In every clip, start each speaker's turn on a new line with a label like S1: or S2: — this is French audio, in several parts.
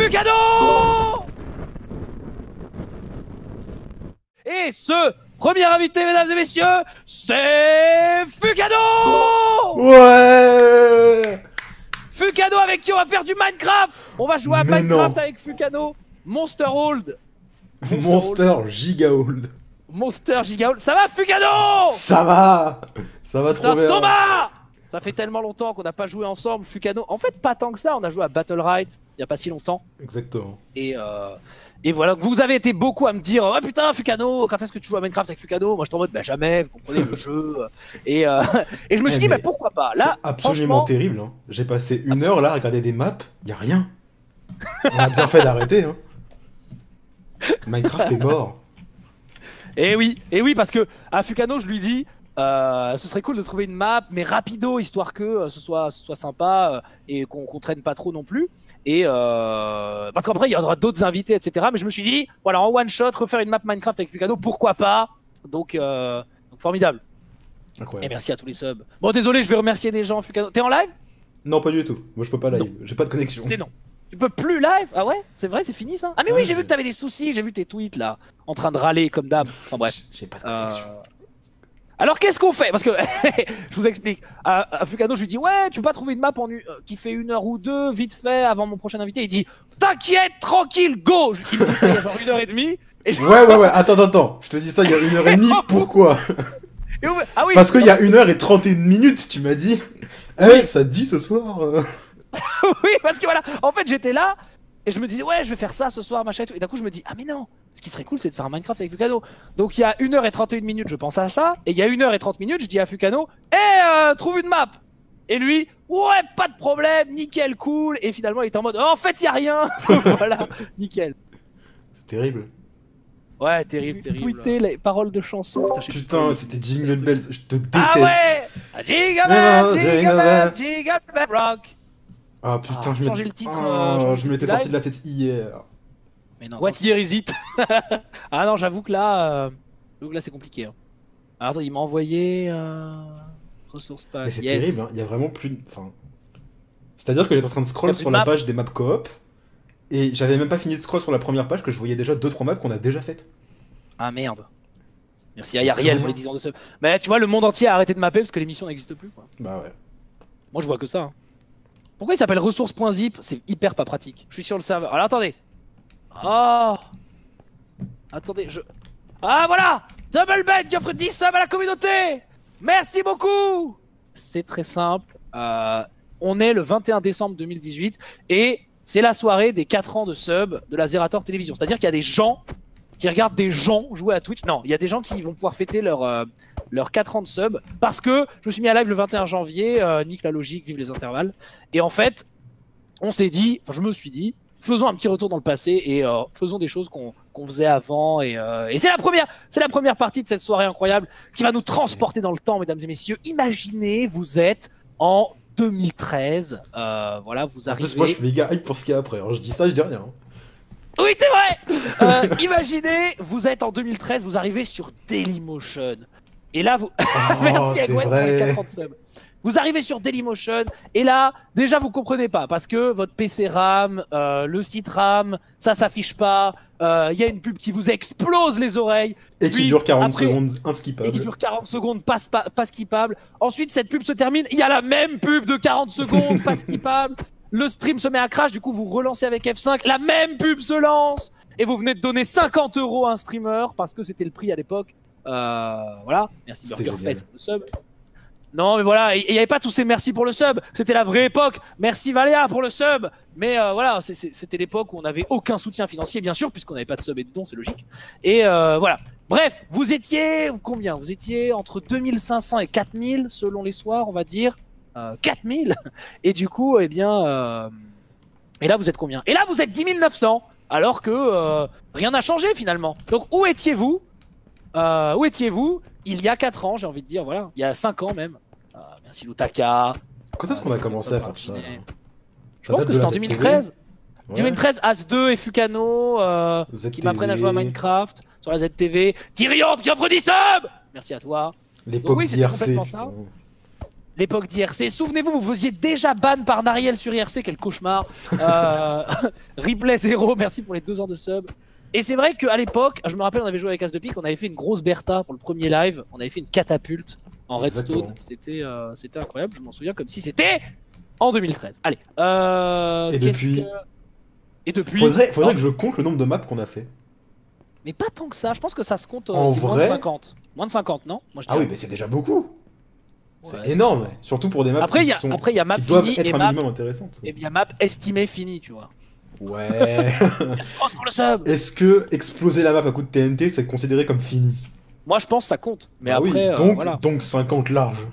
S1: Fukano. Et ce premier invité, mesdames et messieurs, c'est Fukano.
S2: Ouais.
S1: Fukano avec qui on va faire du Minecraft. On va jouer à
S2: Mais
S1: Minecraft
S2: non.
S1: avec Fukano. Monster Hold.
S2: Monster Giga Old.
S1: Monster Giga Hold. Ça va Fukano?
S2: Ça va trop
S1: Putain,
S2: bien.
S1: Thomas. Ça fait tellement longtemps qu'on n'a pas joué ensemble, Fukano. En fait, pas tant que ça. On a joué à Battle Right il y a pas si longtemps.
S2: Exactement.
S1: Et voilà, vous avez été beaucoup à me dire oh putain Fukano, quand est-ce que tu joues à Minecraft avec Fukano? Moi je t'en mode bah jamais, vous comprenez le jeu. Et je me suis dit bah pourquoi pas. Là,
S2: c'est absolument terrible. Hein. J'ai passé une heure là à regarder des maps, y a rien. On a bien fait d'arrêter. Hein. Minecraft est mort.
S1: Et oui, parce que à Fukano je lui dis ce serait cool de trouver une map mais rapido histoire que ce soit sympa et qu'on traîne pas trop non plus. Et parce qu'après il y aura d'autres invités etc. Mais je me suis dit voilà en one shot refaire une map Minecraft avec Fukano pourquoi pas. Donc formidable.
S2: Incroyable.
S1: Et merci à tous les subs. Bon désolé je vais remercier des gens Fukano. T'es en live?
S2: Non pas du tout. Moi je peux pas live. J'ai pas de connexion.
S1: C'est non. Tu peux plus live? Ah ouais? C'est vrai, c'est fini ça? Ah mais oui, j'ai vu que t'avais des soucis, j'ai vu tes tweets là, en train de râler comme d'hab. Enfin bref.
S2: J'ai pas de connexion.
S1: Alors qu'est-ce qu'on fait? Parce que, je vous explique, à Fukano je lui dis ouais, tu peux pas trouver une map qui fait 1 heure ou 2, vite fait, avant mon prochain invité. Il dit t'inquiète, tranquille, go! Il me dit ça il y a genre 1h30. Et je...
S2: Ouais, attends, je te dis ça il y a 1h30, pourquoi?
S1: Ah oui,
S2: parce qu'il y a 1h31, tu m'as dit. Eh, ça te dit ce soir
S1: Oui, parce que voilà, en fait j'étais là et je me disais ouais je vais faire ça ce soir machin et tout. Et d'un coup je me dis ah mais non, ce qui serait cool c'est de faire un Minecraft avec Fukano. Donc il y a 1h31 je pense à ça. Et il y a 1h30 je dis à Fukano trouve une map. Et lui ouais pas de problème, nickel, cool. Et finalement il était en mode oh, en fait il y a rien. Voilà, nickel.
S2: C'est terrible.
S1: Ouais terrible. Tweeter les paroles de chansons.
S2: Putain c'était Jingle Bells, je te déteste.
S1: Ah ouais, Jingle Bells Rock.
S2: Ah putain, je
S1: changer le titre.
S2: Je me l'étais sorti de la tête hier.
S1: Mais non. What year is it? Ah non, j'avoue que là, c'est compliqué. Hein. Alors attends, il m'a envoyé ressources pack.
S2: Mais c'est terrible, hein. Il y a vraiment plus de. Enfin... C'est-à-dire que j'étais en train de scroll sur la page des maps coop et j'avais même pas fini de scroll sur la première page que je voyais déjà 2-3 maps qu'on a déjà faites.
S1: Ah merde. Merci à Yariel pour les 10 ans de sub. Mais tu vois, le monde entier a arrêté de mapper parce que l'émission n'existe plus. Quoi.
S2: Bah ouais.
S1: Moi je vois que ça. Hein. Pourquoi il s'appelle ressources.zip? C'est hyper pas pratique. Je suis sur le serveur. Alors attendez. Oh. Attendez, Ah voilà. Double bed qui offre 10 subs à la communauté. Merci beaucoup. C'est très simple. On est le 21 décembre 2018 et c'est la soirée des 4 ans de sub de la Zerator Télévision. C'est-à-dire qu'il y a des gens qui regardent des gens jouer à Twitch. Non, il y a des gens qui vont pouvoir fêter leurs 4 ans de sub parce que je me suis mis à live le 21 janvier, nique la logique, vive les intervalles. Et en fait, on s'est dit, enfin je me suis dit, faisons un petit retour dans le passé et faisons des choses qu'on faisait avant. Et c'est la première partie de cette soirée incroyable qui va nous transporter dans le temps, mesdames et messieurs. Imaginez, vous êtes en 2013, voilà, vous arrivez...
S2: En plus, moi je suis méga hype pour ce qu'il y a après, alors je dis ça, je dis rien.
S1: Oui, c'est vrai. Imaginez, vous êtes en 2013, vous arrivez sur Dailymotion. Et là, vous... Merci à Gwen pour les 4 ans de sub. Vous arrivez sur Dailymotion, et là, déjà, vous comprenez pas, parce que votre PC RAM, le site RAM, ça s'affiche pas, il y a une pub qui vous explose les oreilles.
S2: Et qui dure 40 secondes, inskippable.
S1: Et qui dure 40 secondes, pas skippable. Ensuite, cette pub se termine, il y a la même pub de 40 secondes, pas skippable. Le stream se met à crash, du coup vous relancez avec F5, la même pub se lance et vous venez de donner 50 € à un streamer parce que c'était le prix à l'époque. Voilà, merci Burgerfest pour le sub. Non mais voilà, il n'y avait pas tous ces merci pour le sub, c'était la vraie époque. Merci Valéa pour le sub. Mais voilà, c'était l'époque où on n'avait aucun soutien financier bien sûr puisqu'on n'avait pas de sub et de dons, c'est logique. Et voilà, bref, vous étiez combien? Vous étiez entre 2500 et 4000 selon les soirs on va dire. 4000 et du coup et bien et là vous êtes combien? Et là vous êtes 10 900 alors que rien n'a changé finalement. Donc où étiez-vous il y a 4 ans, j'ai envie de dire, voilà, il y a 5 ans même. Merci Lutaka.
S2: Quand est-ce qu'on a commencé à faire ça?
S1: Je pense que c'était en 2013. Ouais. 2013, As2 et Fukano qui m'apprennent à jouer à Minecraft sur la ZTV. Tyrion qui offre 10 subs. Merci à toi.
S2: L'époque
S1: oui,
S2: d'IRC.
S1: Ça. l'époque d'IRC. Souvenez-vous, vous faisiez déjà ban par Nariel sur IRC, quel cauchemar. Replay 0, merci pour les 2 ans de sub. Et c'est vrai qu'à l'époque, je me rappelle, on avait joué avec As de Pique, on avait fait une grosse Bertha pour le premier live, on avait fait une catapulte en redstone. C'était incroyable, je m'en souviens comme si c'était en 2013. Allez.
S2: Et depuis...
S1: Et depuis...
S2: Faudrait que je compte le nombre de maps qu'on a fait.
S1: Mais pas tant que ça, je pense que ça se compte
S2: en
S1: c'est
S2: vrai...
S1: moins de 50. Moins de 50, non? Moi, je
S2: Ah oui, mais c'est déjà beaucoup.
S1: Ouais,
S2: c'est énorme, surtout pour des maps
S1: après,
S2: qui
S1: y a map
S2: doivent
S1: fini
S2: être
S1: et
S2: un
S1: map...
S2: minimum intéressantes.
S1: Et il y a map estimé fini, tu vois.
S2: Ouais.
S1: Merci Cross pour le sub.
S2: Est-ce que exploser la map à coup de TNT, c'est considéré comme fini?
S1: Moi, je pense que ça compte. Mais
S2: ah
S1: après,
S2: oui,
S1: voilà.
S2: donc 50 large.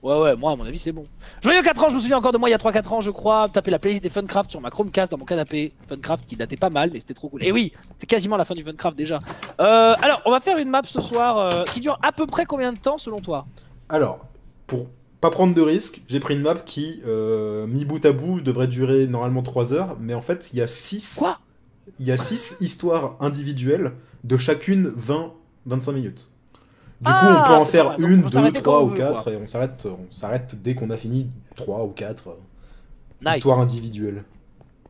S1: Ouais, moi, à mon avis, c'est bon. Joyeux 4 ans, je me souviens encore de moi il y a 3-4 ans, je crois. Taper la playlist des Funcraft sur ma Chromecast dans mon canapé. Funcraft qui datait pas mal, mais c'était trop cool. Et oui, c'est quasiment la fin du Funcraft déjà. Alors, on va faire une map ce soir qui dure à peu près combien de temps selon toi?
S2: Alors, pour pas prendre de risques, j'ai pris une map qui, mis bout à bout, devrait durer normalement 3 heures. Mais en fait, il y a 6...
S1: Quoi?
S2: Il y a 6 histoires individuelles de chacune 20-25 minutes. Du coup, on peut en faire une, 2, 3 ou 4 et on s'arrête dès qu'on a fini 3 ou 4 histoires individuelles.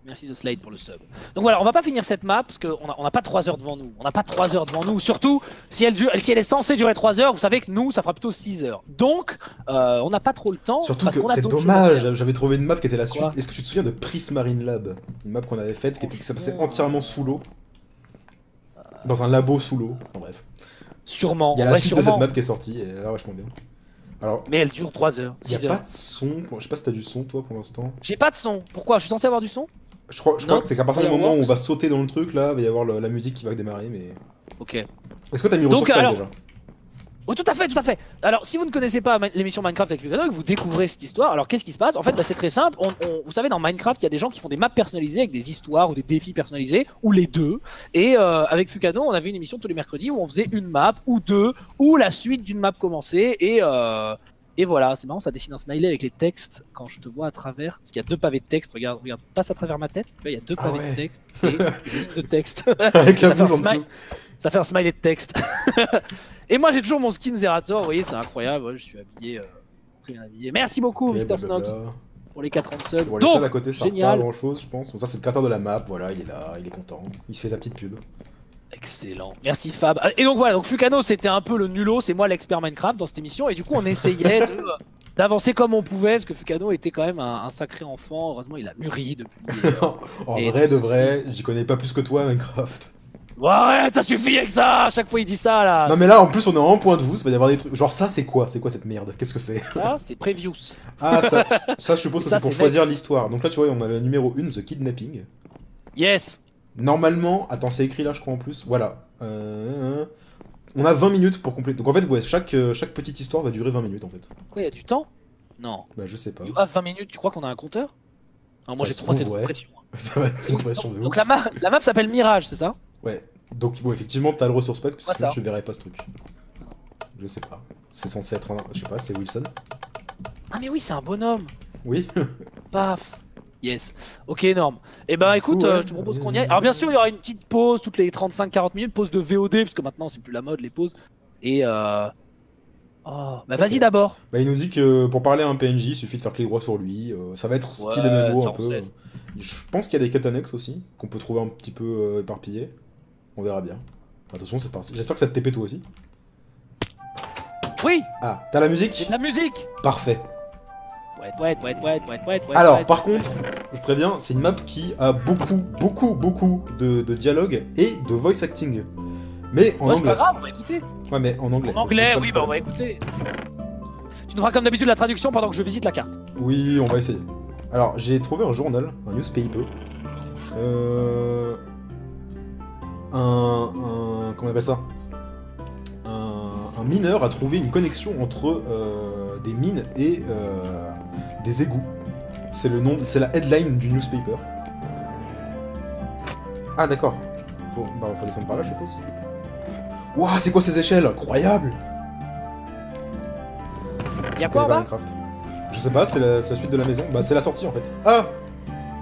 S1: Merci The Slade pour le sub. Donc voilà, on va pas finir cette map parce qu'on n'a pas 3 heures devant nous. On n'a pas 3 heures devant nous. Surtout, si elle est censée durer 3 heures, vous savez que nous, ça fera plutôt 6 heures. Donc, on n'a pas trop le temps.
S2: Surtout que c'est dommage, j'avais trouvé une map qui était la suite. Est-ce que tu te souviens de Prismarine Lab? Une map qu'on avait faite qui se passait entièrement sous l'eau. Dans un labo sous l'eau. Enfin, bref.
S1: Sûrement.
S2: Il y a la suite de cette map qui est sortie et elle a l'air vachement bien. Alors,
S1: mais elle dure 3 heures.
S2: Il n'y a pas de son. Je sais pas si t'as du son toi pour l'instant.
S1: J'ai pas de son. Pourquoi? Je suis censé avoir du son?
S2: Je crois que c'est qu'à partir du moment où on va sauter dans le truc là, il va y avoir la musique qui va démarrer. Mais.
S1: Ok.
S2: Est-ce que t'as mis le ressource déjà?
S1: Oh, tout à fait, tout à fait. Alors, si vous ne connaissez pas l'émission Minecraft avec Fukano et que vous découvrez cette histoire, alors qu'est-ce qui se passe? En fait, c'est très simple. Vous savez, dans Minecraft, il y a des gens qui font des maps personnalisées avec des histoires ou des défis personnalisés, ou les deux. Et avec Fukano, on avait une émission tous les mercredis où on faisait une map, ou deux, ou la suite d'une map commencée. Et voilà, c'est marrant, ça dessine un smiley avec les textes quand je te vois à travers. Parce qu'il y a 2 pavés de texte, regarde, passe à travers ma tête. Il y a 2 pavés de texte et une ligne de texte.
S2: Avec la bouche en dessous.
S1: Ça fait un smiley de texte. Et moi j'ai toujours mon skin Zerator, vous voyez, c'est incroyable. Ouais, je suis habillé, très bien habillé. Merci beaucoup, Mr. Snox, pour les 4 ans de sub.
S2: Bon,
S1: donc,
S2: à côté, ça
S1: génial.
S2: Pas grand chose, je pense. Bon, ça, c'est le créateur de la map, voilà, il est là, il est content. Il se fait sa petite pub.
S1: Excellent, merci Fab. Et donc voilà, donc Fukano c'était un peu le nulot, c'est moi l'expert Minecraft dans cette émission. Et du coup, on essayait d'avancer comme on pouvait, parce que Fukano était quand même un sacré enfant. Heureusement, il a mûri depuis.
S2: En vrai, de vrai, j'y connais pas plus que toi, Minecraft.
S1: Ouais, ça suffit avec ça. À chaque fois il dit ça là.
S2: Non mais là en plus on est en point de vue, ça va y avoir des trucs. Genre ça c'est quoi? C'est quoi cette merde? Qu'est-ce que c'est?
S1: Ah c'est Previews.
S2: Ah ça je suppose que c'est pour choisir l'histoire. Donc là tu vois on a le numéro 1, The Kidnapping.
S1: Yes.
S2: Normalement, attends c'est écrit là je crois en plus. Voilà. On a 20 minutes pour compléter. Donc en fait ouais, chaque petite histoire va durer 20 minutes en fait.
S1: Quoi, il y a du temps? Non.
S2: Bah je sais pas.
S1: Ah 20 minutes, tu crois qu'on a un compteur? Alors, moi j'ai 3 c'est trop de pression.
S2: Ça va être une pression de ouf.
S1: Donc la map s'appelle Mirage, c'est ça?
S2: Ouais. Donc bon, effectivement, t'as le ressource pack, parce que sinon
S1: ça.
S2: je verrais pas ce truc. Je sais pas. C'est censé être un... Je sais pas, c'est Wilson.
S1: Ah mais oui, c'est un bonhomme.
S2: Oui.
S1: Paf. Yes. Ok, énorme. Et ben écoute, je te propose qu'on y aille. Alors bien sûr, il y aura une petite pause toutes les 35-40 minutes, pause de VOD, parce que maintenant c'est plus la mode les pauses. Et oh, bah vas-y d'abord.
S2: Bah il nous dit que pour parler à un PNJ, il suffit de faire clic droit sur lui. Ça va être style MMO un peu. Je pense qu'il y a des quêtes annexes aussi, qu'on peut trouver un petit peu éparpillées. On verra bien. Attention, c'est parti. J'espère que ça te TP toi aussi.
S1: Oui.
S2: Ah, t'as la musique?
S1: J'ai de la musique.
S2: Parfait.
S1: Ouais.
S2: Alors, par contre, je préviens, c'est une map qui a beaucoup de dialogue et de voice acting. Mais en anglais.
S1: C'est pas grave, on va écouter.
S2: Ouais, mais en anglais.
S1: En anglais, oui, bah on va écouter. Tu nous feras comme d'habitude la traduction pendant que je visite la carte.
S2: Oui, on va essayer. Alors, j'ai trouvé un journal, un newspaper. Comment on appelle ça? Un mineur a trouvé une connexion entre des mines et des égouts. C'est le nom, c'est la headline du newspaper. Ah d'accord. Faut descendre par là, je suppose. Ouah, c'est quoi ces échelles? Incroyable.
S1: Y'a quoi en bas?
S2: Je sais pas, c'est la suite de la maison. Bah c'est la sortie en fait. Ah.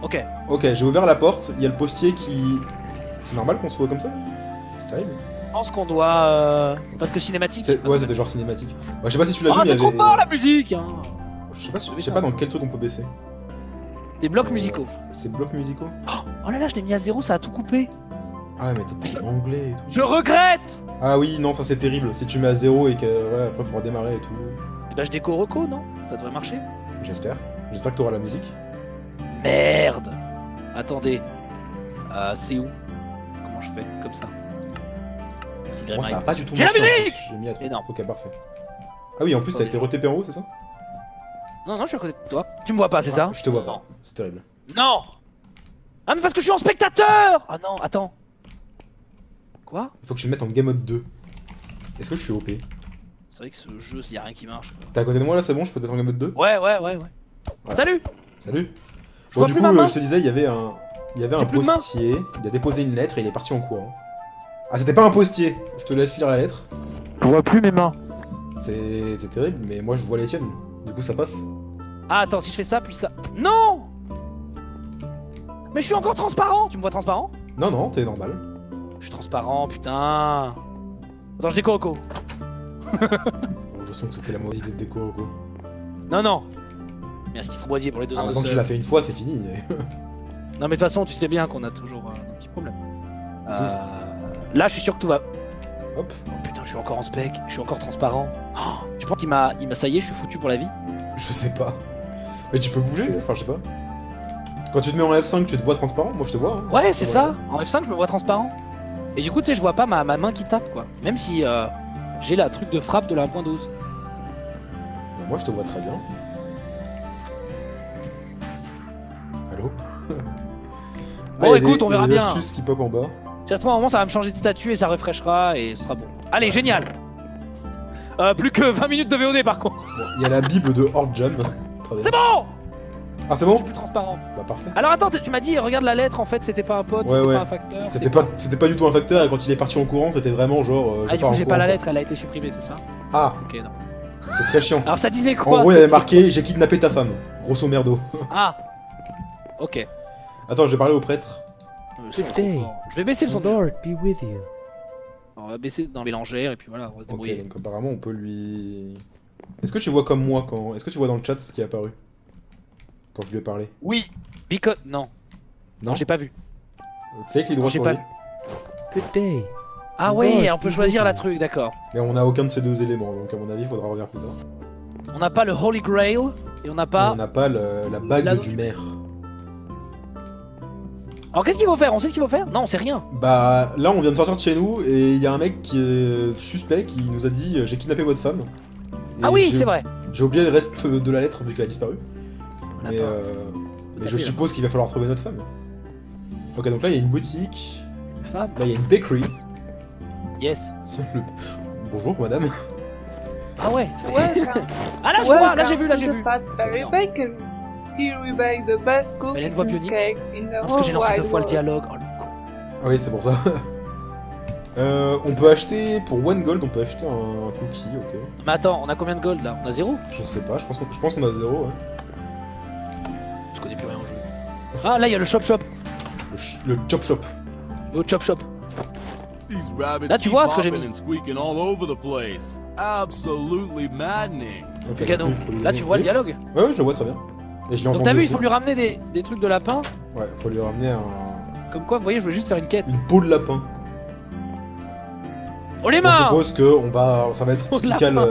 S1: Ok.
S2: Ok, j'ai ouvert la porte. Il y a le postier qui. C'est normal qu'on soit comme ça? C'est terrible.
S1: Je pense qu'on doit... Parce que cinématique...
S2: Ouais, c'était genre cinématique. Ouais, je sais pas si tu l'as vu, mais
S1: c'est trop fort la musique hein.
S2: Je sais pas dans quel truc on peut baisser.
S1: Des blocs musicaux.
S2: C'est blocs musicaux?
S1: Oh là là, je l'ai mis à 0, ça a tout coupé.
S2: Ah mais toi t'es anglais et tout.
S1: Je regrette.
S2: Ah oui, non, ça c'est terrible. Si tu mets à 0 et que ouais, après faut redémarrer et tout.
S1: Et bah je déco reco, non? Ça devrait marcher.
S2: J'espère. J'espère que t'auras la musique.
S1: Merde. Attendez. C'est où? Comment je fais? Comme ça. Merci
S2: Moi ça a pas du tout
S1: J'ai la
S2: marché, en
S1: musique.
S2: plus. J'ai mis à 3.
S1: Énorme.
S2: Ok, parfait. Ah oui, en plus t'as été retépé en haut, c'est ça?
S1: Non, non, je suis à côté de toi. Tu me vois pas, c'est ça?
S2: Je te vois
S1: Non.
S2: pas. C'est terrible.
S1: Non. Ah mais parce que je suis en spectateur. Ah non, attends. Quoi?
S2: Il faut que je me mette en game mode 2. Est-ce que je suis OP?
S1: C'est vrai que ce jeu, s'il y a rien qui marche. Quoi.
S2: T'es à côté de moi là, c'est bon? Je peux te mettre en game mode 2?
S1: Ouais.
S2: Voilà.
S1: Salut.
S2: Salut.
S1: Je
S2: Bon,
S1: vois
S2: du
S1: plus
S2: coup,
S1: ma main.
S2: je te disais, il y avait un
S1: plus de main.
S2: postier. Il a déposé une lettre et il est parti en courant. Ah, c'était pas un postier. Je te laisse lire la lettre.
S1: Je vois plus mes mains.
S2: C'est terrible, mais moi je vois les tiennes. Du coup, ça passe.
S1: Ah attends, si je fais ça, puis ça... Non. Mais je suis encore transparent. Tu me vois transparent?
S2: Non, non, t'es normal.
S1: Je suis transparent, putain. Attends, je déco reco.
S2: Bon, je sens que c'était la mauvaise idée de déco, quoi.
S1: Non, non. Merci Framboisier pour les 2
S2: Ah,
S1: ans de
S2: maintenant que tu
S1: sub.
S2: l'as fait une fois, c'est fini.
S1: Non mais de toute façon, tu sais bien qu'on a toujours un petit problème. Là, je suis sûr que tout va...
S2: Hop.
S1: Oh putain, je suis encore en spec, je suis encore transparent. Oh, je pense qu'il m'a... Ça y est, je suis foutu pour la vie.
S2: Je sais pas. Mais tu peux bouger, enfin, je sais pas. Quand tu te mets en F5, tu te vois transparent. Moi, je te vois. Hein.
S1: Ouais, c'est
S2: Voilà.
S1: ça. En F5, je me vois transparent. Et du coup, tu sais, je vois pas ma main qui tape, quoi. Même si j'ai la truc de frappe de la 1.12.
S2: Moi, je te vois très bien. Allô?
S1: Bon, écoute, on verra
S2: il y a
S1: bien.
S2: des astuces qui pop en bas.
S1: Si ça se trouve, à un moment, ça va me changer de statut et ça refreshera et ce sera bon. Allez, génial. Plus que 20 minutes de VOD, par contre.
S2: Bon, il y a la Bible de Horde Jam. Très bien.
S1: C'est bon.
S2: Ah, c'est
S1: Je
S2: bon?
S1: suis plus transparent.
S2: Bah, parfait.
S1: Alors attends, tu m'as dit, regarde la lettre, en fait, c'était pas un pote,
S2: Ouais,
S1: c'était
S2: ouais.
S1: pas un facteur.
S2: C'était pas du tout un facteur, et quand il est parti en courant, c'était vraiment genre.
S1: Ah, du coup, j'ai pas la lettre, elle a été supprimée, c'est ça?
S2: Ah,
S1: Ok, non.
S2: c'est très chiant.
S1: Alors ça disait quoi?
S2: En gros, il y avait
S1: c'est-
S2: marqué j'ai kidnappé ta femme. Grosso merdo.
S1: Ah. Ok.
S2: Attends, je vais parler au prêtre.
S1: C'est trop fort. Je vais baisser le son.
S3: The Lord be with you.
S1: On va baisser dans l'élangère et puis voilà, on va se
S2: Ok,
S1: débrouiller.
S2: donc apparemment, on peut lui. Est-ce que tu vois comme moi quand. Est-ce que tu vois dans le chat ce qui est apparu? Quand je lui ai parlé?
S1: Oui. Because... Non.
S2: Non?
S1: J'ai pas vu.
S2: Fais clic droit
S1: J'ai
S2: sur
S1: pas-
S2: lui.
S3: Good day.
S1: Ah ouais, on peut choisir la truc, d'accord.
S2: Mais on a aucun de ces deux éléments, donc à mon avis, il faudra revenir plus tard.
S1: On n'a pas le Holy Grail et on n'a pas...
S2: On n'a pas la bague
S1: l'anneau
S2: du
S1: du
S2: maire.
S1: Alors qu'est-ce qu'il faut faire? On sait ce qu'il faut faire? Non, on sait rien.
S2: Bah là, on vient de sortir de chez nous et il y a un mec qui est suspect qui nous a dit j'ai kidnappé votre femme. Et
S1: Ah oui,
S2: j'ai-
S1: c'est vrai.
S2: J'ai oublié le reste de la lettre vu qu'elle a disparu.
S1: On l'a
S2: Mais,
S1: pas.
S2: mais je
S1: taper, là.
S2: suppose qu'il va falloir trouver notre femme. Ok, donc là il y a une boutique.
S1: Femme.
S2: Là il y a une bakery.
S1: Yes.
S2: Bonjour madame.
S1: Ah ouais. c'est-
S4: Welcome.
S1: Ah là, je vois, là j'ai vu, là j'ai vu.
S4: Very
S1: Non.
S4: Bakery. Here we bake the best
S1: Elle a une
S4: cookies
S1: voix
S4: and
S1: bionique.
S4: cakes in the
S1: Ah, parce que j'ai
S4: whole
S1: lancé
S4: wide
S1: 2 fois le
S4: world.
S1: dialogue. Oh le con.
S2: Ah oui, c'est pour ça. On peut acheter, pour 1 gold, on peut acheter un cookie, ok.
S1: Mais attends, on a combien de gold là? On a 0?
S2: Je sais pas, je pense qu'on a 0, ouais.
S1: Je connais plus rien au jeu. Ah là, il y a le shop shop.
S2: Le chop shop.
S1: Le chop shop.
S5: These rabbits
S1: Là, tu
S5: keep
S1: vois ce que j'ai
S5: hopping
S1: mis.
S5: and squeaking all over the place. Absolutely maddening.
S2: Ok,
S1: Le cadeau.
S2: donc, il faut lui
S1: Là, tu vois le
S2: ouvrir.
S1: dialogue.
S2: Ouais, ouais, je le vois très bien. Et je l'ai
S1: Donc
S2: entendu
S1: t'as vu, il
S2: aussi.
S1: faut lui ramener des trucs de lapin.
S2: Ouais, faut lui ramener
S1: Comme quoi, vous voyez, je voulais juste faire une quête.
S2: une peau de lapin.
S1: Oh les
S2: Bon, je
S1: mains!
S2: suppose que ça va être
S1: Peau de
S2: typical,
S1: lapin.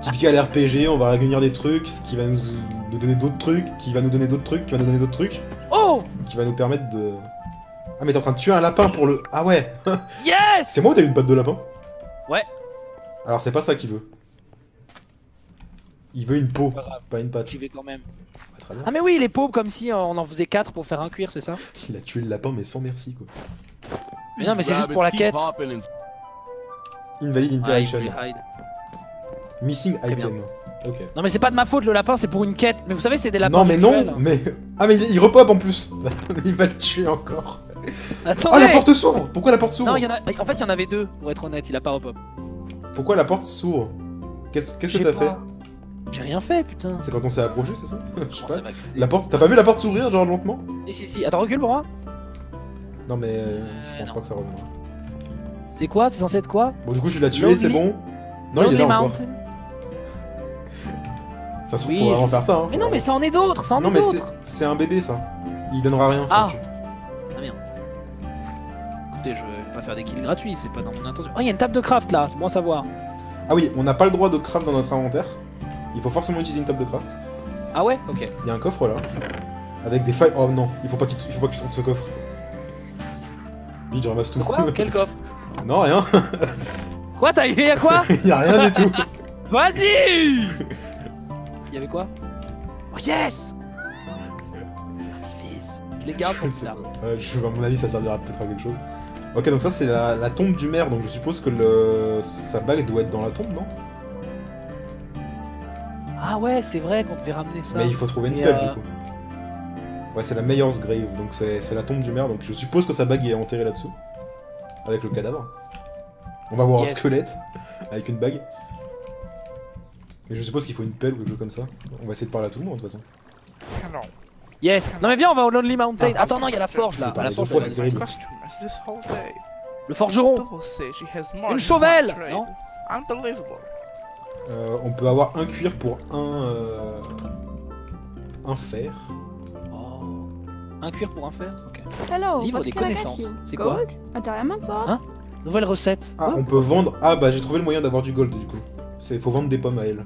S2: typical RPG, on va réunir des trucs, ce qui va nous donner d'autres trucs, qui va nous donner d'autres trucs, qui va nous donner d'autres trucs,
S1: Oh!
S2: qui va nous permettre de... Ah mais t'es en train de tuer un lapin pour le... Ah ouais.
S1: Yes!
S2: C'est moi ou t'as une patte de lapin?
S1: Ouais.
S2: Alors c'est pas ça qu'il veut. Il veut une peau,
S1: Pas grave.
S2: pas une patte.
S1: J'y vais quand même.
S2: Bah, très bien.
S1: Ah mais oui, les pauvres comme si on en faisait 4 pour faire un cuir, c'est ça?
S2: Il a tué le lapin mais sans merci quoi.
S1: Mais non, mais c'est juste
S5: Rabbits
S1: pour la
S5: keep
S1: quête.
S5: hopping and
S2: Invalid
S1: Ah, il
S2: interaction.
S1: faut les hide.
S2: Missing
S1: Très bien.
S2: item. Ok.
S1: Non mais c'est pas de ma faute, le lapin c'est pour une quête. Mais vous savez, c'est des lapins
S2: Non mais non,
S1: virtuels.
S2: mais... Ah mais il repop en plus. Il va le tuer encore.
S1: Attendez!
S2: Oh la porte s'ouvre. Pourquoi la porte s'ouvre?
S1: Non, en fait, il y en avait 2, pour être honnête, il a pas repop.
S2: Pourquoi la porte s'ouvre? Qu'est-ce que
S1: J'ai
S2: t'as
S1: pas-
S2: fait?
S1: J'ai rien fait, putain.
S2: C'est quand on s'est approché, c'est ça? Je sais
S1: Comment
S2: pas.
S1: ça va gueuler
S2: La porte... T'as pas vu la porte s'ouvrir genre lentement?
S1: Si. Attends, recule pour moi.
S2: Non mais je pense
S1: non.
S2: pas que ça reviendra.
S1: C'est quoi? C'est censé être quoi?
S2: Bon du coup je l'ai tué,
S1: Lonely-
S2: c'est bon. Non il est
S1: Lonely
S2: là encore.
S1: Mountain.
S2: Ça se trouve,
S1: Oui,
S2: faut vraiment
S1: je-
S2: faire ça. Hein,
S1: Mais non, mais ça en est d'autres, ça en
S2: Non,
S1: est
S2: mais
S1: d'autres.
S2: c'est un bébé ça. Il donnera rien si
S1: Ah.
S2: on le tue.
S1: Ah merde. Écoutez, je vais pas faire des kills gratuits, c'est pas dans mon intention. Oh, il y a une table de craft là, c'est bon à savoir.
S2: Ah oui, on n'a pas le droit de craft dans notre inventaire. Il faut forcément utiliser une table de craft.
S1: Ah ouais? Ok.
S2: Il y a un coffre là. Avec des failles. Oh non, il faut pas que tu trouves ce coffre. Vite, je ramasse tout.
S1: Quoi? Quel coffre?
S2: Non, rien.
S1: Quoi? T'as eu à quoi?
S2: Il y a rien du tout.
S1: Vas-y! Il y avait quoi? Oh yes! Artifice. Je les garde pour plus tard.
S2: Ouais, à mon avis, ça servira peut-être à quelque chose. Ok, donc ça c'est la tombe du maire, donc je suppose que sa bague doit être dans la tombe, non?
S1: Ah ouais, c'est vrai qu'on devait ramener ça.
S2: Mais il faut trouver une
S1: Et,
S2: pelle du coup. Ouais, c'est la Mayor's Grave, donc c'est la tombe du maire, donc je suppose que sa bague est enterrée là-dessous. Avec le cadavre. On va voir
S1: Yes.
S2: un squelette avec une bague. Mais je suppose qu'il faut une pelle ou quelque chose comme ça. On va essayer de parler à tout le monde de toute façon.
S6: Hello.
S1: Yes. Non mais viens, on va au Lonely Mountain.
S2: Ah.
S1: Attends, non, il y a la forge là.
S2: Je vais
S1: À la
S2: parler
S1: forge,
S2: deux fois,
S1: là.
S2: c'est terrible.
S6: Customers this whole day.
S1: Le forgeron.
S6: People say she has more
S1: Une
S6: than
S1: chauvelle.
S6: one trade.
S1: Non.
S6: Unbelievable.
S2: On peut avoir un cuir pour un fer.
S1: Oh. Un cuir pour un fer. Ok.
S7: Hello,
S1: Livre
S7: what
S1: des
S7: can I
S1: connaissances.
S7: get you?
S1: C'est quoi?
S7: Gold? A diamond sword?
S1: Hein? Nouvelle recette.
S2: Ah,
S1: Oh.
S2: on peut vendre. Ah, bah j'ai trouvé le moyen d'avoir du gold du coup. Faut vendre des pommes à elle.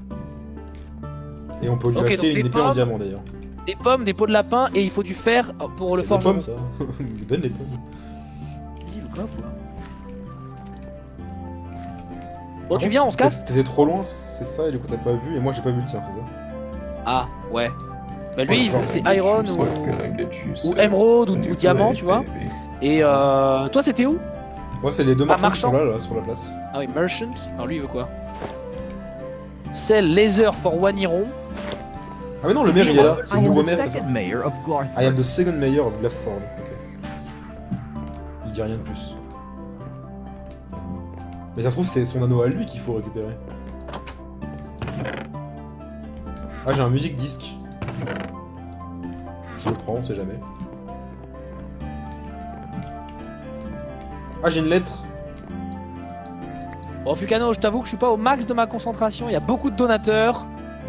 S2: Et on peut lui
S1: Ok,
S2: acheter
S1: donc
S2: une
S1: des
S2: épée en
S1: pommes.
S2: diamant d'ailleurs.
S1: Des pommes, des pots de lapin et il faut du fer pour le
S2: C'est des
S1: forgeron.
S2: pommes ça. Donne les pommes.
S1: Dis, le coffre, là. Bon,
S2: Par
S1: tu
S2: contre,
S1: viens, on se casse?
S2: T'étais trop loin, c'est ça, et du coup t'as pas vu, et moi j'ai pas vu le tien, c'est ça?
S1: Ah, ouais. Bah lui,
S2: Ouais,
S1: c'est Iron ou Emerald ou Diamant, tu vois. Et toi, c'était où?
S2: Moi c'est les deux marchands qui
S1: marchand.
S2: sont là, sur la place.
S1: Ah oui, Merchant. Alors lui, il veut quoi? Sell laser for one iron.
S2: Ah mais non, le maire il est là, c'est le nouveau maire, c'est ça?
S3: mayor of Glarth.
S2: I am the second mayor of Glasford. Ok. Il dit rien de plus. Mais ça se trouve c'est son anneau à lui qu'il faut récupérer. Ah j'ai un musique disque. Je le prends, on sait jamais. Ah j'ai une lettre.
S1: Bon, Fukano, je t'avoue que je suis pas au max de ma concentration. Il y a beaucoup de donateurs.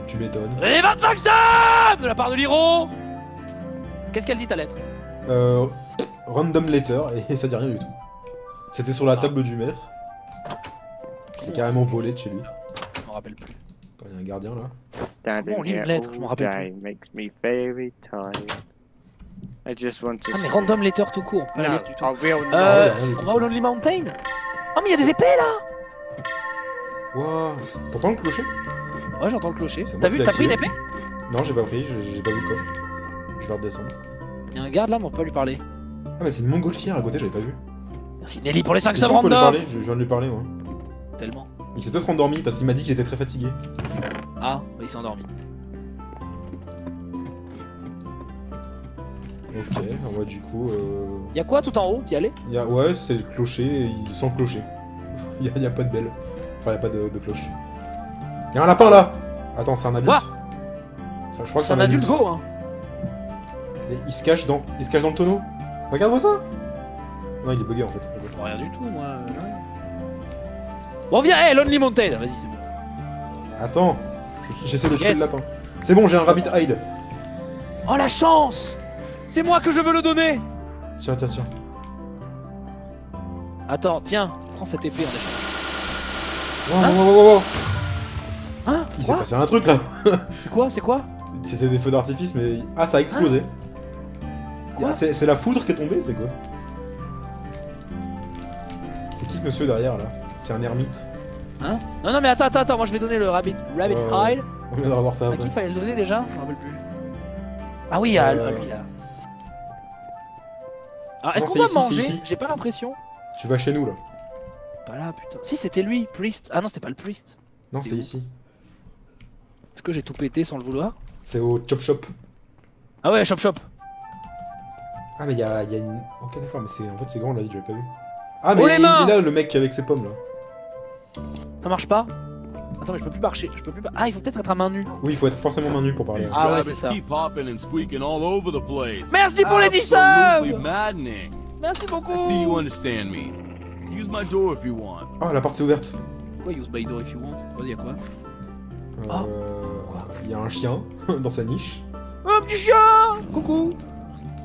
S2: Tu m'étonnes.
S1: Et 25 subs de la part de l'Hiro. Qu'est-ce qu'elle dit ta lettre?
S2: Random letter, et ça dit rien du tout. C'était sur la table du maire. Il est carrément volé de chez lui.
S1: Je m'en rappelle plus.
S2: Attends, il y a un gardien là.
S1: Comment on lit une lettre? Je m'en rappelle plus.
S8: Makes me very tired. I just want to
S1: Ah, mais random letter tout court. Pas la
S8: No,
S1: lettre du tout.
S8: I will not.
S2: rien du
S1: On
S2: tout.
S1: va au Lonely Mountain? Oh, mais il y a des épées là!
S2: Waouh, t'entends le clocher?
S1: Ouais, j'entends le clocher.
S2: C'est moi
S1: T'as
S2: qui
S1: vu,
S2: l'ai
S1: t'as pris une
S2: activé.
S1: épée?
S2: Non, j'ai pas pris, j'ai pas vu le coffre. Je vais redescendre.
S1: Il y a un garde là, mais on peut pas lui parler.
S2: Ah, mais c'est une montgolfière à côté, j'avais pas vu.
S1: Merci Nelly pour les 5
S2: C'est
S1: subs
S2: sûr, on peut lui
S1: random!
S2: parler, je viens de lui parler moi.
S1: Tellement.
S2: Il s'est peut-être endormi parce qu'il m'a dit qu'il était très fatigué.
S1: Ah, bah, il s'est endormi.
S2: Ok, ouais, du coup.
S1: Y'a quoi tout en haut? T'y allais?
S2: Ouais, c'est le clocher, sans clocher. y a pas de belle. Enfin, y a pas de cloche. Y'a un lapin là! Attends, c'est un adulte.
S1: Quoi?
S2: Ça, je crois que
S1: C'est un adulte go, hein.
S2: Et il se cache dans le tonneau. Regarde-moi ça! Non, il est bugué en fait.
S1: Bon, rien du tout, moi. Bon, viens, hey, Lonely Mountain! Vas-y, c'est bon.
S2: Attends, j'essaie de tuer
S1: Yes.
S2: le lapin. C'est bon, j'ai un rabbit hide.
S1: Oh, la chance! C'est moi que je veux le donner!
S2: Tiens, tiens, tiens.
S1: Attends, tiens, prends cette épée en échange.
S2: Wow.
S1: Hein?
S2: Il s'est
S1: Quoi?
S2: passé un truc là.
S1: C'est quoi? C'est quoi?
S2: C'était des feux d'artifice, mais. Ah, ça a explosé.
S1: Quoi?
S2: Ah, c'est la foudre qui est tombée, c'est quoi? C'est qui ce monsieur derrière là? C'est un ermite.
S1: Hein? Non, non, mais attends, moi je vais donner le rabbit hide.
S2: On viendra voir ça
S1: À
S2: après.
S1: qui fallait le donner déjà? Je me rappelle plus. Ah oui, à lui là. Ah, est-ce
S2: Non,
S1: qu'on
S2: c'est
S1: va
S2: ici, c'est
S1: manger?
S2: ici.
S1: J'ai pas l'impression.
S2: Tu vas chez nous là.
S1: Pas là, putain. Si, c'était lui, Priest. Ah non, c'était pas le Priest.
S2: Non,
S1: C'est
S2: c'est
S1: où?
S2: ici.
S1: Est-ce que j'ai tout pété sans le vouloir?
S2: C'est au Chop Shop.
S1: Ah ouais, Shop.
S2: Ah, mais il y a une. Ok, d'accord, mais en fait c'est grand là, j'avais pas vu. Ah, mais
S1: Oh, les
S2: il
S1: mains
S2: est là, le mec avec ses pommes là.
S1: Ça marche pas? Attends, mais je peux plus marcher. Ah, il faut peut-être être à main nue.
S2: Oui, il faut être forcément main nue pour parler.
S5: These
S1: Ah ouais,
S5: rabbits
S1: c'est ça.
S5: keep hopping and squeaking all over the place.
S1: Merci pour les 10
S5: Absolutely
S1: subs!
S5: maddening.
S1: Merci beaucoup!
S5: I see you understand me. Use my door if you want.
S2: Oh, la porte s'est ouverte.
S1: Quoi, use by door if you want? Vas-y, y'a quoi?
S2: Euh,
S1: Ah. Quoi?
S2: Il y a un chien dans sa niche.
S1: Oh, petit chien. Coucou.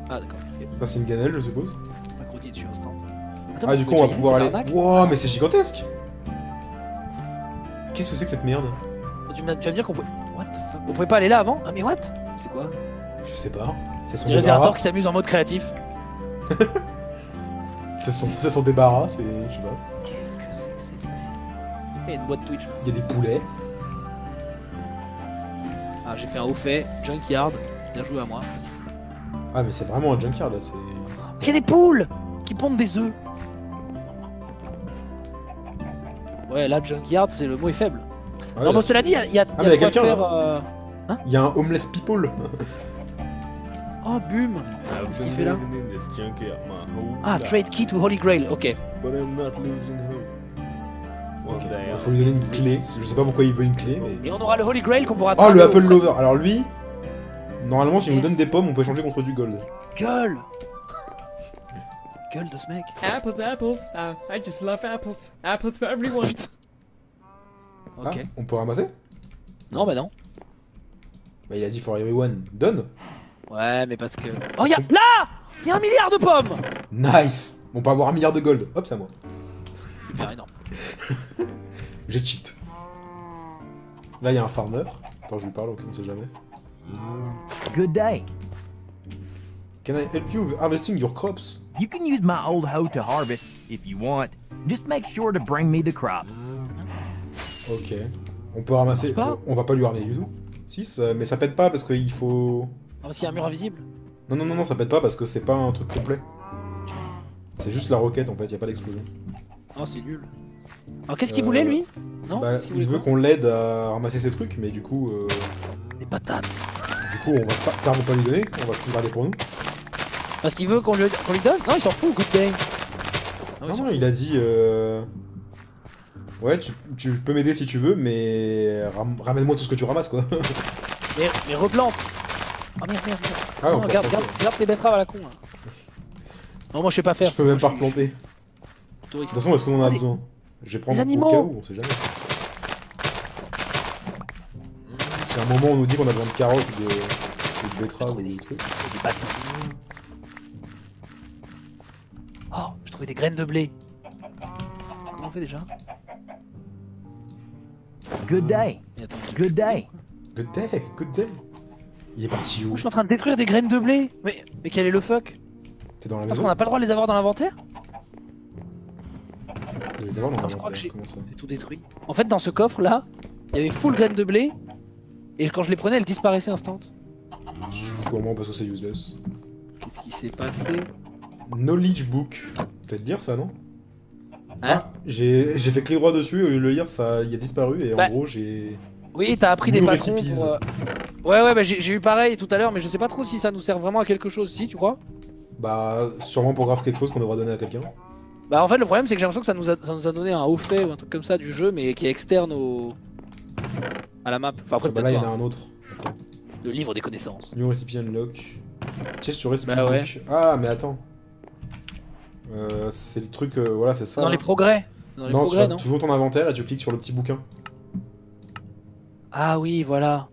S1: Ah, d'accord. Ok.
S2: Ça, c'est une gamelle, je suppose.
S1: Un croquis dessus, instant.
S2: Ah, du coup, on va pouvoir aller. Wow, mais c'est gigantesque! Qu'est-ce que c'est que cette merde?
S1: Tu vas me dire qu'on pouvait. What the fuck? On pouvait pas aller là avant? Ah, mais what? C'est quoi?
S2: Je sais pas. C'est son
S1: C'est Zerator
S2: débarras.
S1: qui s'amuse en mode créatif.
S2: C'est son débarras, c'est. Je sais pas.
S1: Qu'est-ce que c'est que cette merde? Il y a une boîte Twitch.
S2: Il y a des poulets.
S1: Ah, j'ai fait un haut fait. Junkyard. Bien joué à moi.
S2: Ah, mais c'est vraiment un junkyard là, c'est.
S1: Il y a des poules qui pondent des œufs. Ouais, là, junkyard, c'est le mot est faible.
S2: Ouais,
S1: non,
S2: là,
S1: bon, cela dit, il y a,
S2: mais il y a
S1: de quoi
S2: quelqu'un,
S1: faire.
S2: Il y a un homeless people.
S1: Oh, Bum.
S5: I've
S1: Qu'est-ce qu'il
S5: been
S1: fait là?
S5: living in this junkyard my whole
S1: Ah,
S5: life,
S1: trade key to Holy Grail, ok.
S5: but I'm not losing hope. One
S2: Ok,
S5: day
S2: il faut lui donner une clé. Je sais pas pourquoi il veut une clé, mais.
S1: Et on aura le Holy Grail qu'on pourra
S2: Oh,
S1: trader
S2: le
S1: au-
S2: Apple Lover. Alors lui, normalement, s'il nous
S1: Yes.
S2: donne des pommes, on peut échanger contre du gold.
S1: Gueule. Gueule de ce mec.
S7: Apples, apples. I just love apples. Apples for everyone.
S2: Ah,
S1: Ok.
S2: on peut ramasser?
S1: Non, bah non.
S2: Bah, il a dit for everyone. Donne.
S1: Ouais, mais parce que. Oh, y'a. Là Il y a 1 milliard de pommes.
S2: Nice. On peut avoir 1 milliard de gold. Hop, c'est à moi.
S1: Super énorme.
S2: J'ai cheat. Là, il y a un farmer. Attends, je lui parle, ok, on sait jamais.
S3: Good day.
S2: Can I help you with harvesting your crops?
S9: You can use my old hoe to harvest if you want. Just make sure to bring me the crops.
S2: Ok. On peut ramasser.
S1: marche pas.
S2: On va pas lui ramener du tout. Si, mais ça pète pas parce qu'il faut.
S1: Ah, parce qu'il y a un mur invisible.
S2: Non, ça pète pas parce que c'est pas un truc complet. C'est juste la roquette en fait, y a pas d'explosion.
S1: Oh, c'est nul. Alors, qu'est-ce qu'il voulait lui? Non
S2: Bah,
S1: qu'est-ce qu'il
S2: il
S1: voulait
S2: veut
S1: quoi
S2: qu'on l'aide à ramasser ses trucs, mais du coup,
S1: Des patates.
S2: on va pas, clairement pas lui donner, on va tout garder pour nous.
S1: Parce qu'il veut qu'on lui donne? Non, il s'en fout, good game. Ah,
S2: Non, il a dit. Ouais, tu peux m'aider si tu veux, mais ramène-moi tout ce que tu ramasses quoi.
S1: Mais replante. Oh merde.
S2: Ah,
S1: Non,
S2: on peut
S1: garde
S2: replanter.
S1: tes betteraves à la con là. Non, moi je sais pas faire.
S2: Je peux même pas
S1: Moi, je suis-
S2: replanter.
S1: je suis touriste.
S2: De toute façon, est-ce qu'on en a
S1: Des-
S2: besoin? Je vais prendre
S1: des
S2: au
S1: animaux.
S2: cas où, on sait jamais. Si à un moment on nous dit qu'on a besoin de carottes ou de betteraves ou
S1: trouvé
S2: des
S1: des-
S2: trucs.
S1: Des bâtons. Oh, j'ai trouvé des graines de blé. Comment on fait déjà?
S9: Good day.
S1: Mais attends,
S9: Good day.
S2: Good day, good day. Il est parti où?
S1: je suis en train de détruire des graines de blé. Mais quel est le fuck?
S2: T'es dans la
S1: Attends,
S2: maison?
S1: on n'a pas le droit de les avoir dans l'inventaire?
S2: De les avoir dans
S1: Non, je crois
S2: l'inventaire,
S1: que j'ai-
S2: comment ça?
S1: J'ai tout détruit. En fait, dans ce coffre là, il y avait full graines de blé. Et quand je les prenais, elles disparaissaient instant.
S2: Sûrement parce que c'est useless.
S1: Qu'est-ce qui s'est passé?
S2: Knowledge book. Peut-être dire ça, non?
S1: Hein?
S2: Ah, j'ai fait clic droit dessus, au lieu de le lire, ça il a disparu et
S1: Bah.
S2: en gros j'ai.
S1: Oui, t'as appris des
S2: New
S1: patrons
S2: recipes.
S1: pour... Ouais, bah j'ai eu pareil tout à l'heure, mais je sais pas trop si ça nous sert vraiment à quelque chose, si, tu crois?
S2: Bah, sûrement pour grave quelque chose qu'on devra donner à quelqu'un.
S1: Bah en fait, le problème, c'est que j'ai l'impression que ça nous a donné un haut fait ou un truc comme ça du jeu, mais qui est externe à la map. Enfin, après,
S2: Bah là, il y
S1: peut-être
S2: en a
S1: pas.
S2: un autre.
S1: Le livre des connaissances.
S2: New recipe unlock. Check sur recipe
S1: Bah ouais.
S2: book. Ah, mais attends. C'est le truc, voilà, c'est ça.
S1: Dans
S2: là.
S1: les progrès. Dans les
S2: Non,
S1: progrès, non?
S2: tu joues ton inventaire et tu cliques sur le petit bouquin.
S1: Ah oui, voilà.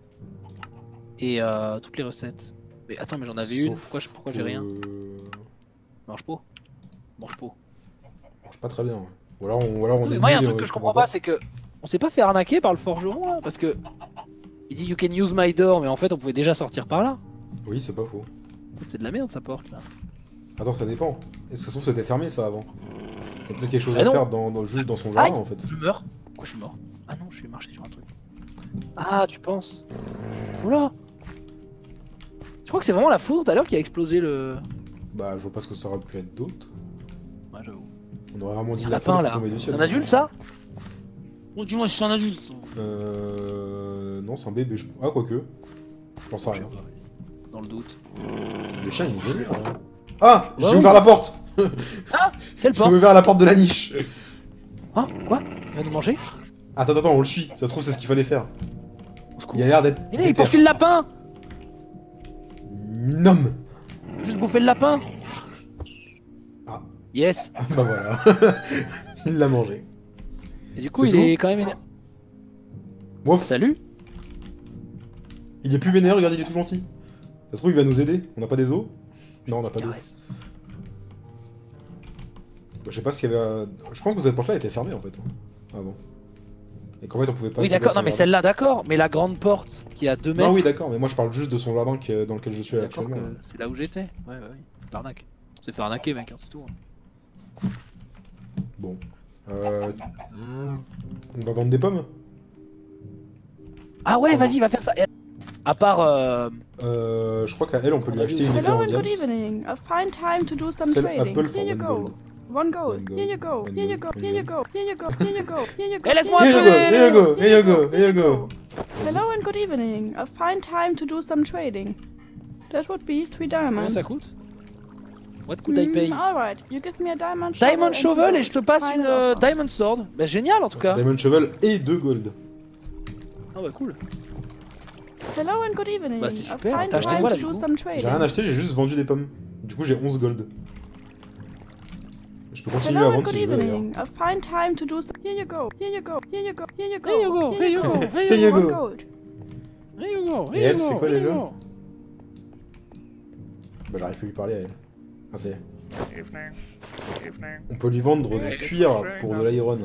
S1: Et toutes les recettes. Mais attends, mais j'en avais une.
S2: Sauf
S1: Pourquoi j'ai rien?
S2: Mange
S1: Mange pas.
S2: pas très bien. Ouais. Ou alors on est.
S1: Moi, il y a un
S2: nul et
S1: truc que
S2: on
S1: je comprends pas, c'est que on s'est pas fait arnaquer par le forgeron là, parce que il dit you can use my door, mais en fait on pouvait déjà sortir par là.
S2: Oui, c'est pas faux.
S1: C'est de la merde sa porte là.
S2: Attends, ça dépend. Est-ce que ça se trouve c'était fermé ça avant? Il y a peut-être quelque chose
S1: Ah
S2: à
S1: non.
S2: faire juste dans son jardin
S1: Aïe.
S2: en fait.
S1: Je meurs. Pourquoi je suis mort? Ah non, je suis marché sur un truc. Ah, tu penses? Oula. Je crois que c'est vraiment la foudre tout à l'heure qui a explosé le.
S2: Bah, je vois pas ce que ça aurait pu être d'autre.
S1: Ouais, j'avoue.
S2: On aurait vraiment dit
S1: Un
S2: la
S1: lapin
S2: foudre qui
S1: là.
S2: tombait du ciel.
S1: C'est un adulte ça? Oh, dis-moi si c'est un adulte.
S2: Non, c'est un bébé. Ah, quoique. J'en sais rien.
S1: Dans le doute.
S2: Le chien il est venu. Hein. Ah,
S1: Bah
S2: j'ai
S1: oui.
S2: ouvert la porte.
S1: Quelle
S2: J'ai
S1: porte?
S2: ouvert la porte de la niche.
S1: Hein? Quoi? Il va nous manger?
S2: Attends, on le suit. Ça se trouve, c'est ce qu'il fallait faire.
S1: Au secours.
S2: Il a l'air d'être.
S1: Il est, il poursuit le lapin!
S2: Nom.
S1: Juste bouffer le lapin!
S2: Ah.
S1: Yes!
S2: Bah voilà. Il l'a mangé.
S1: Et du coup,
S2: C'est
S1: il est quand même énervé.
S2: Moi,
S1: Salut!
S2: Il est plus vénère, regarde, il est tout gentil. Ça se trouve, il va nous aider. On n'a pas des os? Non, on n'a pas d'os. Je sais pas ce qu'il y avait à... Je pense que cette porte-là était fermée en fait. Avant. Et qu'en fait, on pouvait pas...
S1: Oui, d'accord, non, mais celle-là, d'accord. Mais la grande porte qui est à 2 mètres.
S2: Non, oui, d'accord, mais moi je parle juste de son jardin dans lequel je suis
S1: D'accord,
S2: actuellement.
S1: c'est là où j'étais. Ouais, oui. L'arnaque. On s'est fait arnaquer, mec, hein, c'est tout. Hein.
S2: Bon. On va vendre des pommes?
S1: Ah ouais, vas-y, va faire ça. À part...
S2: je crois qu'à elle, on peut lui acheter une épée
S10: Hello
S2: en
S10: and good
S2: diams.
S10: evening. A fine time to do some
S2: Sell
S10: trading.
S2: apple for
S10: Here you
S2: 1
S10: go.
S2: gold.
S10: 1 gold.
S2: One gold.
S10: Here you go.
S2: One
S10: Here you
S2: gold.
S10: go. Here you go. Here you go. Here you go. Here you go.
S1: Eh, laisse-moi
S2: Here you go, here you go, here you go, here you go.
S10: Hello and good evening. A fine time to do some trading. That would be 3
S1: Combien
S10: diamonds.
S1: ça coûte? What could I pay?
S10: Alright, you give me a diamond shovel.
S1: Diamond
S10: and
S1: Shovel
S10: you
S1: et je te passe
S10: find
S1: une
S10: an offer.
S1: Diamond Sword. Bah génial en tout cas.
S2: Diamond Shovel et 2 gold.
S1: Ah ouais, cool.
S10: Hello and good evening.
S1: Bah, c'est
S10: A
S1: super.
S10: fine
S1: T'as acheté
S10: time
S1: quoi, là,
S10: to
S1: du
S10: do
S1: coup
S10: some
S2: J'ai
S10: trading.
S2: rien acheté, j'ai juste vendu des pommes. Du coup, j'ai 11 gold. Je peux continuer à
S10: Hello and
S2: vendre
S10: good
S2: si je veux d'ailleurs.
S10: evening. A fine time to do some. Here you go. Here you go. Here you go. Here you go.
S1: Here you go, here you go,
S10: Here
S2: here you
S10: One
S2: go.
S10: gold.
S1: Here you go,
S2: Et
S1: here
S2: elle,
S1: you
S2: c'est
S1: go,
S2: quoi,
S1: here you
S2: déjà
S1: go.
S2: Bah, j'arrive plus à lui parler à elle. Ah, ça y est.
S6: Evening. Evening.
S2: On peut lui vendre du cuir pour de l'iron.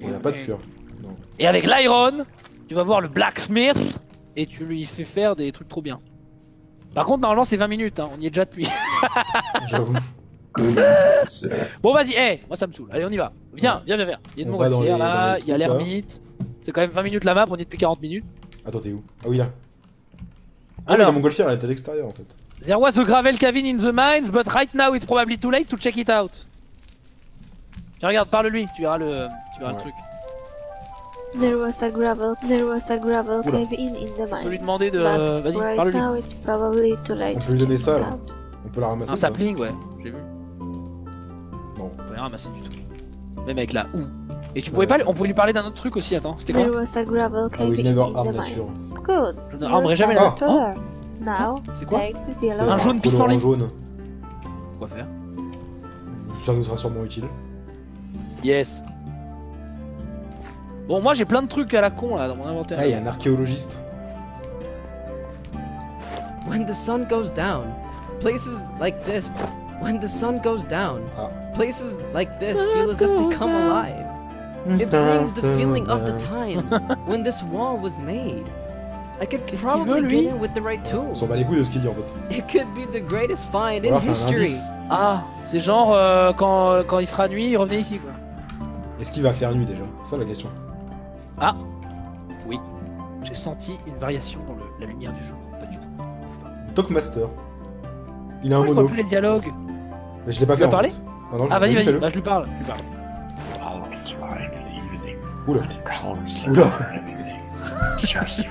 S2: On n'a pas de cuir. Non.
S1: Et avec l'Iron, tu vas voir le Blacksmith et tu lui fais faire des trucs trop bien. Par contre, normalement, c'est 20 minutes, hein. On y est déjà depuis.
S2: J'avoue.
S1: Bon, vas-y, moi ça me saoule. Allez, on y va. Viens, viens. Il y a une
S2: On va dans
S1: montgolfière
S2: les-
S1: là,
S2: dans les
S1: il y a
S2: trucs, là.
S1: l'ermite. C'est quand même 20 minutes la map, on y est depuis 40 minutes.
S2: Attends, t'es où? Ah oui, là. Ah,
S1: Alors.
S2: oui, la montgolfière, elle est à l'extérieur en fait.
S1: There was a gravel cavern in the mines, but right now it's probably too late to check it out. Tiens, regarde, parle-lui, tu verras le truc.
S11: There was a gravel
S2: Oula.
S11: cave in the mines.
S1: peux lui demander de-
S11: but
S1: vas-y,
S11: right
S1: parle-lui.
S11: now it's probably too late
S2: On
S11: to
S2: peut lui donner
S11: check
S2: ça
S11: it
S2: là.
S11: out.
S2: On peut la ramasser.
S1: Un
S2: ou pas
S1: sapling, ouais, j'ai vu.
S2: Non.
S1: On peut rien ramasser du tout. Même avec la OU. Et tu pouvais pas, on pouvait lui parler d'un autre truc aussi, attends, c'était quoi?
S11: There was a gravel cave
S2: oui,
S11: in
S2: never
S11: the
S2: arm nature.
S11: mines. Good.
S1: Je ne armerai jamais
S2: la-
S11: You're starting to learn. Now,
S1: C'est quoi?
S11: take this
S2: C'est
S11: yellow
S1: un
S2: un
S1: jaune
S11: one.
S1: pissenlit.
S2: colorant jaune.
S1: Quoi faire?
S2: Ça nous sera sûrement utile.
S1: Yes. Bon, moi j'ai plein de trucs à la con là dans mon inventaire.
S2: Ah, il y a un archéologiste.
S7: When the sun goes down, places like this. When the sun goes down, places like this feel as if they come alive. It brings the feeling of the times when this wall was made. I could
S1: Qu'est-ce qu'il veut,
S7: probably
S1: lui?
S7: get in with the right
S2: On
S7: tools.
S2: s'en bat les couilles de ce qu'il dit en fait.
S7: It could be the greatest find
S2: Ou
S7: in
S2: alors, c'est un
S7: history.
S2: indice.
S1: Ah, c'est genre quand il fera nuit, revenez ici quoi.
S2: Est-ce qu'il va faire nuit déjà? C'est ça la question.
S1: Ah, oui. J'ai senti une variation dans la lumière du jour. Pas du tout.
S2: Talkmaster. Il a un
S1: Moi, je vois
S2: mono.
S1: plus les dialogues.
S2: Mais je l'ai pas
S1: Tu
S2: fait
S1: vas
S2: en
S1: parler
S2: fait. Ah, non,
S1: Ah, vas-y, vas-y,
S2: fais-le.
S1: bah je lui parle. Je lui parle.
S2: Oula. Oula.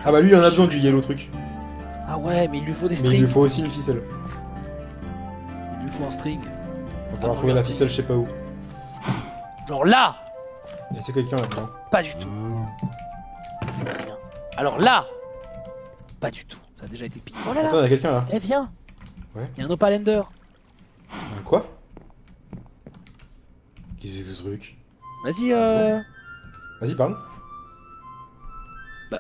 S2: Ah bah lui il en a besoin du yellow truc.
S1: Ah ouais, mais il lui faut des
S2: Mais il
S1: strings.
S2: lui faut aussi une ficelle.
S1: Il lui faut un string.
S2: On va falloir trouver la ficelle je sais pas où.
S1: Genre là.
S2: Et c'est quelqu'un là-dedans.
S1: Pas du tout. Rien. Alors là. Pas du tout. Ça a déjà été pillé. Oh là
S2: Attends, il y
S1: là.
S2: a quelqu'un là.
S1: Eh viens.
S2: Ouais.
S1: Il y a un opalender.
S2: Quoi? Qu'est-ce que c'est que ce truc?
S1: Vas-y
S2: Vas-y parle.
S1: Bah.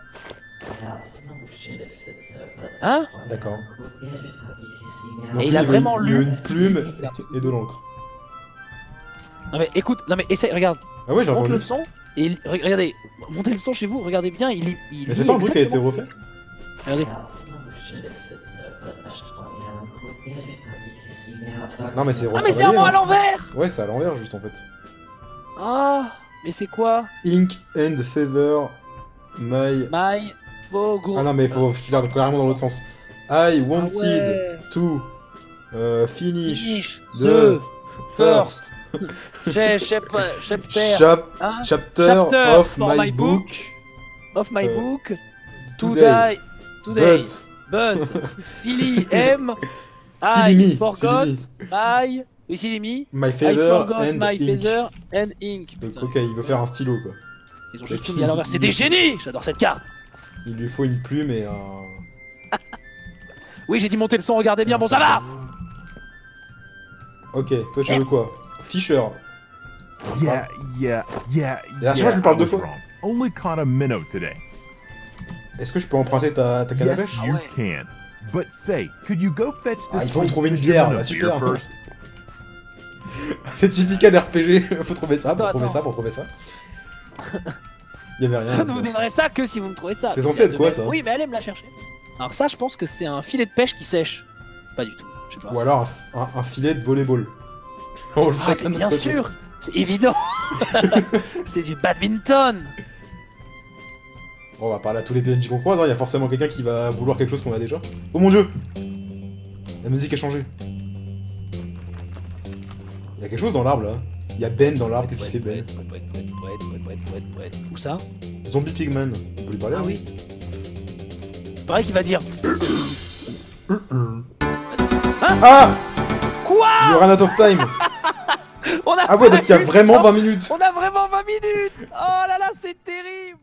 S1: Hein?
S2: D'accord.
S1: Et il a vraiment
S2: il veut
S1: lu.
S2: une plume et de l'encre.
S1: Non mais écoute, non mais essaye, regarde.
S2: Ah ouais j'ai
S1: Monte
S2: entendu.
S1: le son. Et regardez, montez le son chez vous, regardez bien, il
S2: Mais c'est
S1: lit
S2: pas un truc qui a été
S1: exactement-
S2: refait?
S1: Regardez.
S2: Non mais c'est
S1: Ah mais c'est un mot à l'envers.
S2: Ouais c'est à l'envers juste en fait.
S1: Ah, mais c'est quoi?
S2: Ink and feather my...
S1: My Fogo.
S2: Ah non mais faut tu l'as carrément dans l'autre sens. I wanted
S1: ouais.
S2: to finish
S1: Finish
S2: the
S1: first
S2: chapter
S1: Chapter
S2: of
S1: for
S2: my
S1: my
S2: book
S1: of my book
S2: today.
S1: today
S2: But
S1: but silly m
S2: Silly
S1: I
S2: me,
S1: forgot
S2: silly
S1: my oui silly me
S2: my
S1: I
S2: feather
S1: forgot
S2: and
S1: my
S2: ink.
S1: feather and ink.
S2: Donc,
S1: Putain,
S2: ok, il veut faire un stylo quoi.
S1: ils ont juste tout mis à l'envers, c'est des génies. J'adore cette carte.
S2: Il lui faut une plume et un...
S1: Oui j'ai dit monter le son, regardez bien, bon ça va.
S2: Ok, toi tu veux quoi? Fisher.
S5: Yeah.
S2: Et à chaque fois je lui parle deux fois.
S5: Only caught a minnow today.
S2: Est-ce que je peux emprunter ta canne à
S9: Yes,
S2: pêche?
S9: you can. But say, could you go fetch
S2: Ah,
S9: this
S2: il faut
S9: sweet
S2: trouver une
S9: fisherman
S2: bière,
S9: a
S2: bah
S9: beer
S2: super.
S9: first?
S2: C'est typique à RPG, faut trouver ça, pour
S1: Attends,
S2: trouver
S1: attends.
S2: ça, pour trouver ça. Y'avait rien.
S1: Je ne vous donnerai ça que si vous me trouvez ça.
S2: C'est censé être quoi, ça?
S1: Oui, mais allez me la chercher. Alors ça, je pense que c'est un filet de pêche qui sèche. Pas du tout, je sais pas.
S2: Ou alors un filet de volleyball. On le
S1: Ah,
S2: chacun
S1: mais
S2: de
S1: bien
S2: notre côté.
S1: sûr, c'est évident. C'est du badminton.
S2: Bon, on va parler à tous les PNJ qu'on croise, il y a forcément quelqu'un qui va vouloir quelque chose qu'on a déjà. Oh mon dieu! La musique a changé. Il y a quelque chose dans l'arbre là. Il y a Ben dans l'arbre, qu'est-ce qu'il fait Ben?
S1: Où ça?
S2: Zombie Pigman. On peut lui parler?
S1: Ah
S2: hein
S1: oui. Pareil qu'il va dire.
S2: Ah!
S1: Quoi?
S2: You ran out of time!
S1: On a
S2: Ah ouais,
S1: pas
S2: donc il y a
S1: eu le
S2: vraiment
S1: temps.
S2: 20 minutes!
S1: On a vraiment 20 minutes. Oh là là, c'est terrible.